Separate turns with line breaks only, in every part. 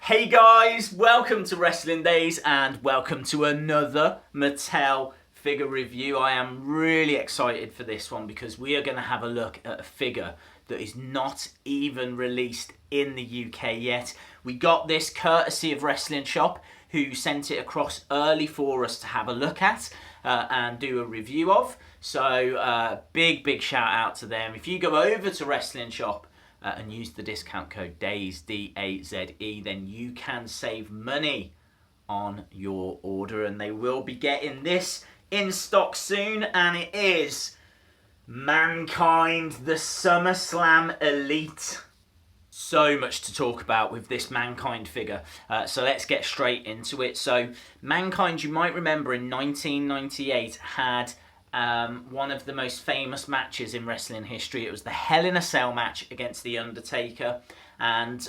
Hey guys, welcome to Wrestling Days and welcome to another Mattel figure review. I am really excited for this one because we are going to have a look at a figure that is not even released in the UK yet. We got this courtesy of Wrestling Shop, who sent it across early for us to have a look at and do a review of. So big shout out to them. If you go over to Wrestling Shop and use the discount code DAZE, D-A-Z-E, then you can save money on your order, and they will be getting this in stock soon, and it is Mankind the Summerslam Elite. So much to talk about with this Mankind figure, so let's get straight into it. So Mankind, you might remember, in 1998 had one of the most famous matches in wrestling history. It was the Hell in a Cell match against The Undertaker, and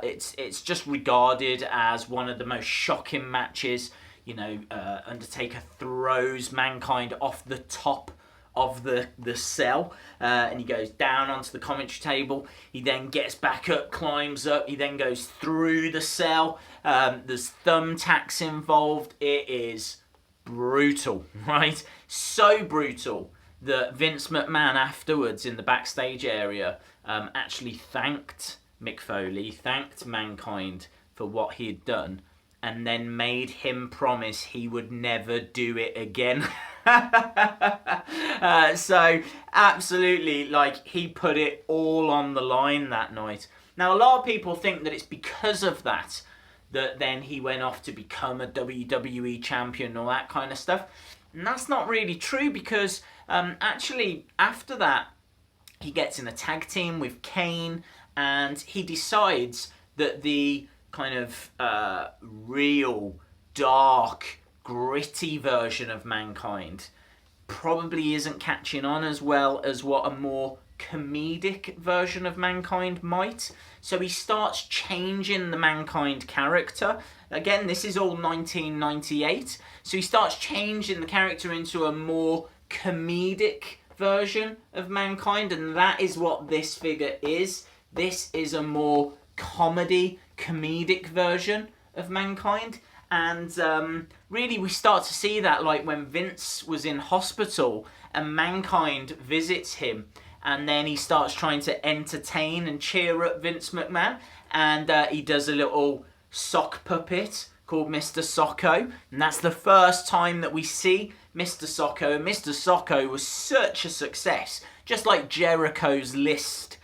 it's just regarded as one of the most shocking matches. You know, Undertaker throws Mankind off the top of the cell, and he goes down onto the commentary table. He then gets back up, climbs up, he then goes through the cell. There's thumbtacks involved. It is brutal, right? So brutal that Vince McMahon afterwards in the backstage area actually thanked Mick Foley, thanked Mankind for what he had done, and then made him promise he would never do it again. So absolutely, like, he put it all on the line that night. Now, a lot of people think that it's because of that then he went off to become a WWE champion and all that kind of stuff. And that's not really true, because actually after that he gets in a tag team with Kane, and he decides that the kind of real, dark, gritty version of Mankind probably isn't catching on as well as what a more comedic version of Mankind might. So he starts changing the Mankind character. Again, this is all 1998. So he starts changing the character into a more comedic version of Mankind, and that is what this figure is. This is a more comedic version of Mankind. And really we start to see that, like, when Vince was in hospital and Mankind visits him, and then he starts trying to entertain and cheer up Vince McMahon, and he does a little sock puppet called Mr Socko, and that's the first time that we see Mr Socko. And Mr Socko was such a success, just like Jericho's list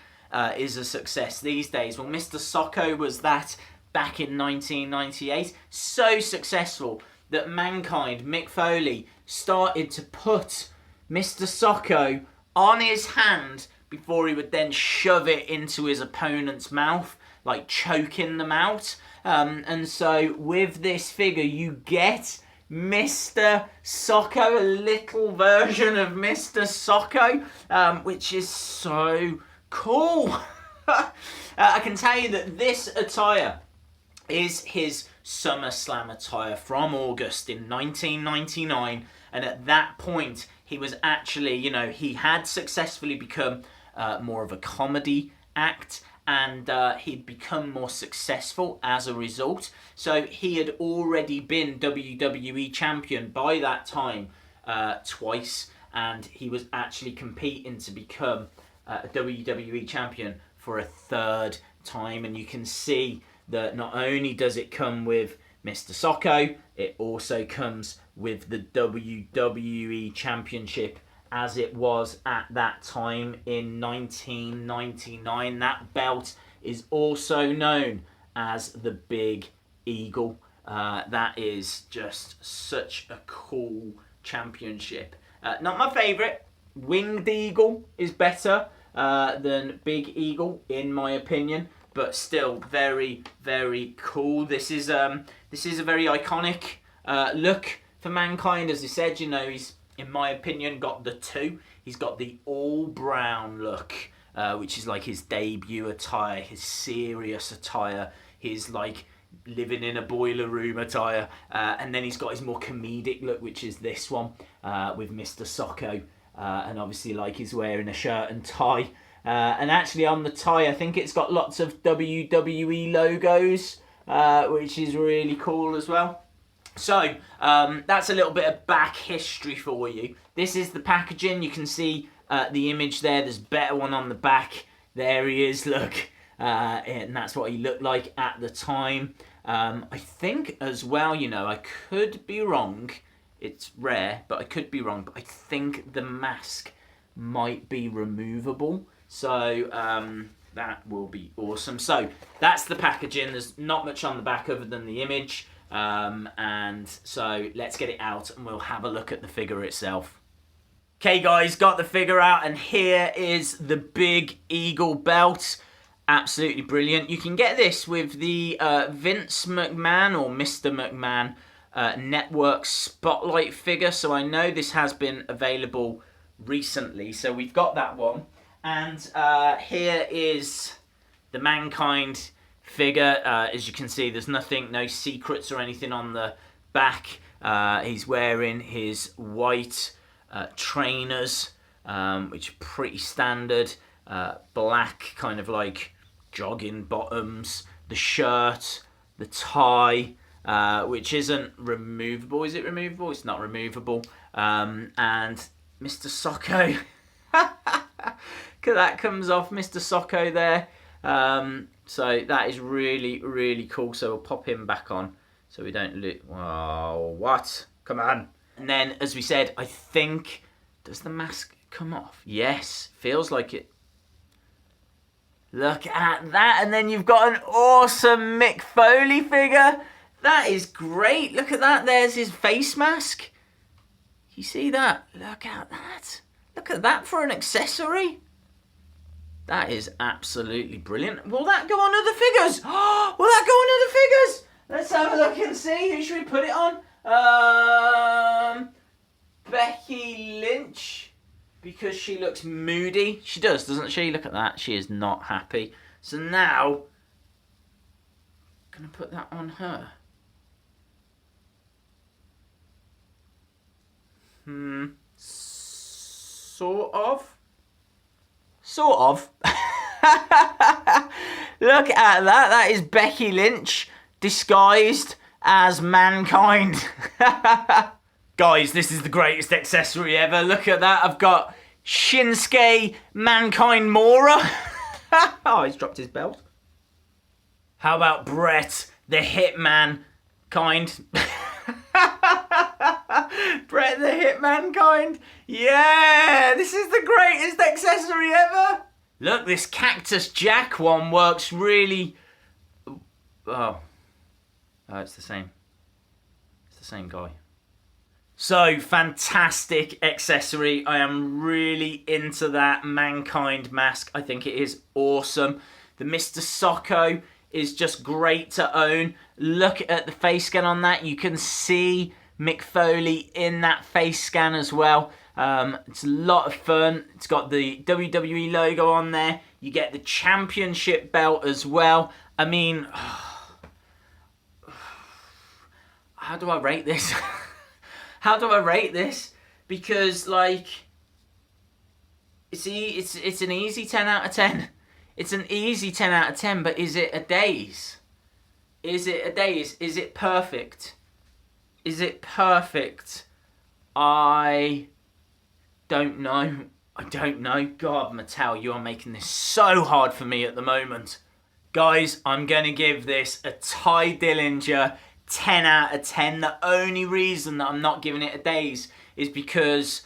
is a success these days. Well, Mr Socko was that back in 1998, so successful that Mankind, Mick Foley, started to put Mr Socko on his hand before he would then shove it into his opponent's mouth, like choking them out. And so with this figure you get Mr Socko, a little version of Mr Socko, which is so cool. I can tell you that this attire is his SummerSlam attire from August in 1999, and at that point he was actually, you know, he had successfully become more of a comedy act, and he'd become more successful as a result. So he had already been WWE champion by that time twice, and he was actually competing to become a WWE champion for a third time. And you can see that not only does it come with Mr Socko, it also comes with the WWE Championship as it was at that time in 1999. That belt is also known as the Big Eagle. That is just such a cool championship. Not my favourite. Winged Eagle is better than Big Eagle, in my opinion, but still very cool. This is a very iconic look for Mankind. As I said, you know, he's, in my opinion, got the two. He's got the all brown look, which is like his debut attire, his serious attire, his like living in a boiler room attire, and then he's got his more comedic look, which is this one with Mr Socko, and obviously, like, he's wearing a shirt and tie. And actually on the tie, I think it's got lots of WWE logos which is really cool as well. So, that's a little bit of back history for you. This is the packaging. You can see the image there. There's a better one on the back. There he is, look. And that's what he looked like at the time. I think as well, you know, I could be wrong. It's rare, but I could be wrong. But I think the mask might be removable. So, that will be awesome. So, that's the packaging. There's not much on the back other than the image. And so let's get it out and we'll have a look at the figure itself. Okay guys, got the figure out and here is the big eagle belt. Absolutely brilliant. You can get this with the Vince McMahon or Mr. McMahon network spotlight figure. So I know this has been available recently. So we've got that one. And here is the Mankind figure. As you can see, there's nothing, no secrets or anything on the back. He's wearing his white trainers, which are pretty standard. Black kind of like jogging bottoms. The shirt, the tie, which isn't removable. Is it removable? It's not removable. And Mr. Socko. That comes off Mr. Socko there. So that is really, really cool. So we'll pop him back on so we don't look... Whoa, what? Come on. And then, as we said, I think... Does the mask come off? Yes, feels like it. Look at that. And then you've got an awesome Mick Foley figure. That is great. Look at that. There's his face mask. You see that? Look at that. Look at that for an accessory. That is absolutely brilliant. Will that go on other figures? Will that go on other figures? Let's have a look and see. Who should we put it on? Becky Lynch. Because she looks moody. She does, doesn't she? Look at that. She is not happy. So now, I'm going to put that on her. Sort of. Sort of. Look at that. That is Becky Lynch disguised as Mankind. Guys, this is the greatest accessory ever. Look at that. I've got Shinsuke Mankind Mora. Oh, he's dropped his belt. How about Brett, the Hitman Kind? Brett the Hitman Kind. Yeah, this is the greatest accessory ever. Look, this Cactus Jack one works really... Oh, it's the same. It's the same guy. So, fantastic accessory. I am really into that Mankind mask. I think it is awesome. The Mr. Socko is just great to own. Look at the face scan on that. You can see Mick Foley in that face scan as well. It's a lot of fun. It's got the WWE logo on there. You get the championship belt as well. I mean, how do I rate this? How do I rate this? Because, like, see, it's an easy 10 out of 10. It's an easy 10 out of 10, but is it a daze? Is it a daze? Is it perfect? Is it perfect? I don't know. I don't know. God, Mattel, you are making this so hard for me at the moment. Guys, I'm going to give this a Ty Dillinger 10 out of 10. The only reason that I'm not giving it a daze is because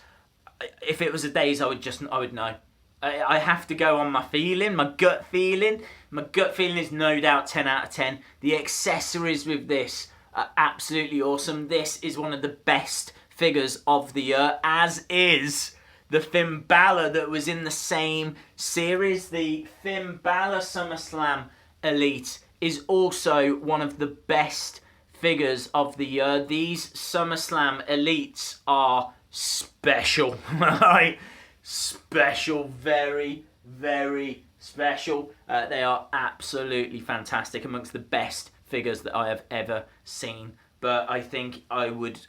if it was a daze, I would know. I have to go on my feeling, my gut feeling. My gut feeling is no doubt 10 out of 10. The accessories with this are absolutely awesome. This is one of the best figures of the year, as is the Finn Balor that was in the same series. The Finn Balor Summerslam Elite is also one of the best figures of the year. These SummerSlam Elites are special, right? Special, very, very special. They are absolutely fantastic, amongst the best figures that I have ever seen. But I think I would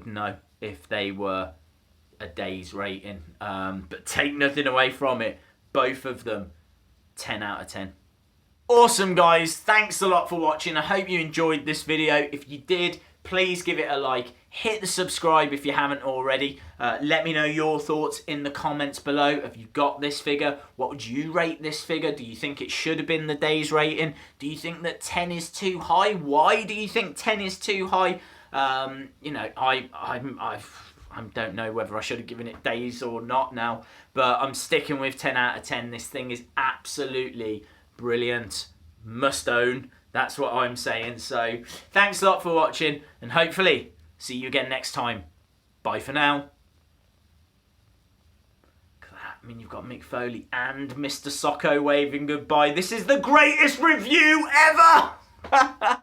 know if they were a daze rating. But take nothing away from it. Both of them, 10 out of 10. Awesome, guys. Thanks a lot for watching. I hope you enjoyed this video. If you did, please give it a like. Hit the subscribe if you haven't already. Let me know your thoughts in the comments below. Have you got this figure? What would you rate this figure? Do you think it should have been the day's rating? Do you think that 10 is too high? Why do you think 10 is too high? You know, I don't know whether I should have given it days or not now, but I'm sticking with 10 out of 10. This thing is absolutely brilliant. Must own. That's what I'm saying. So thanks a lot for watching, and hopefully see you again next time. Bye for now. I mean, you've got Mick Foley and Mr Socko waving goodbye. This is the greatest review ever!